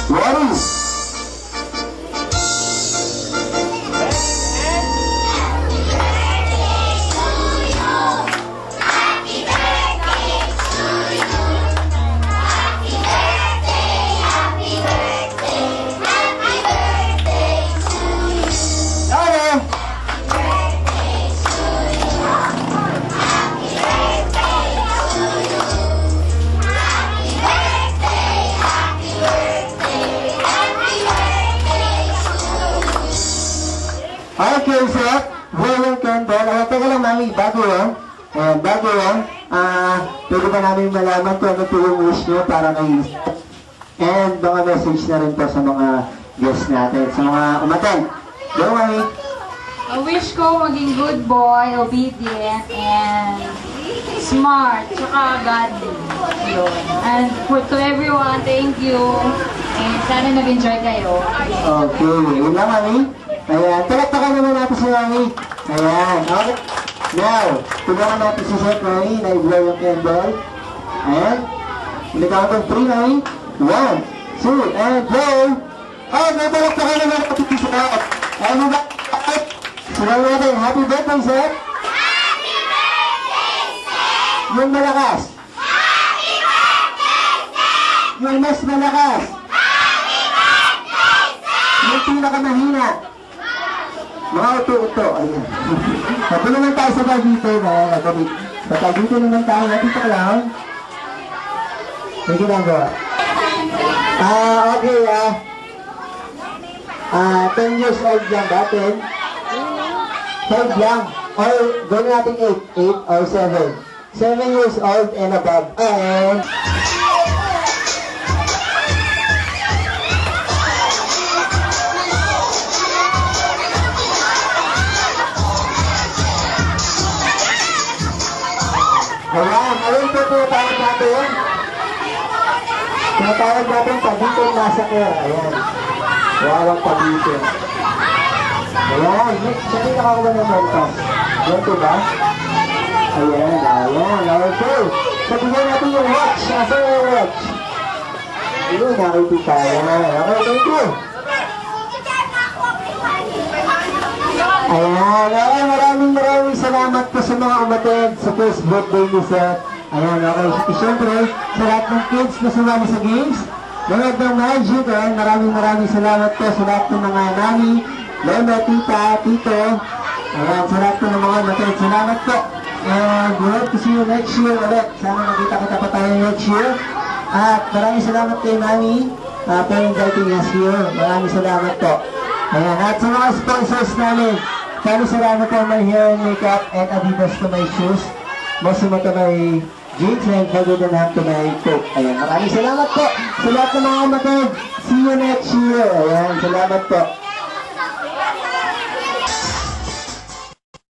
Ready? Okay, sir. Royal candle. Teka lang, mami. Bago yan. Ayan, bago yan. Pwede ba namin malaman kung ano po yung wish nyo para kay and mga message na rin po sa mga guests natin, sa mga umaten. Go, mami. I wish ko maging good boy, obedient, and smart, tsaka godly. Yun. And to everyone, thank you. And sana nag-enjoy kayo. Okay, yun lang, mami. Ayan, talaktakan naman natin si mami. Ayan, okay. Now, tulungan natin si Chef Mami na i-blow yung candle. Ayan. In the count of 3, mami. 1, 2, and blow. Oh, may talaktakan naman natin si Chef. Ayan mo ba? Sinabi natin, happy birthday, Chef. Happy birthday, Seth! Yung malakas. Happy birthday, Seth! Yung mas malakas. Happy birthday, Seth! Yung pinakamahina. Mga uto-uto. Ayan. Sabi naman tayo sa Tagito na. Sa Tagito naman tayo. Natito ka lang. May ginagawa. Okay. 10 years old lang ba? 10? 5 lang. Or gawin natin 8. 8 or 7. 7 years old and above. And... Ayan, ayun po tinatawag natin. Tinatawag natin Pagiton Massacre. Ayan. Wawang Pagiton. Ayan, siya pinakakuha ng Mentos. Yan po ba? Ayan. Okay. Sabihin natin yung watch. Asa yung watch? Ayun, nakikita. Ayan. Okay, thank you. Ayan, okay, maraming salamat po sa mga umaten sa first birthday ni Seth. Ayan, okay. Siyempre, sa lahat ng kids na sumali sa games, nanood ng Magic, maraming salamat po sa lahat ng mga nani, lola, tita, tito. Ayan, sa lahat po ng mga umaten, salamat po. And we hope to see you next year ulit. Sana makita-kita pa tayo next year. At maraming salamat kay Mami for inviting us here. Maraming salamat po. Ayan, at sa mga sponsors namin, maraming salamat po my hair and makeup and Adidas to my shoes. Masuma to my jeans and Forbidden Ham to my coat. Ayan, maraming salamat po sa lahat ng mga umatid. See you next year. Ayan, salamat po.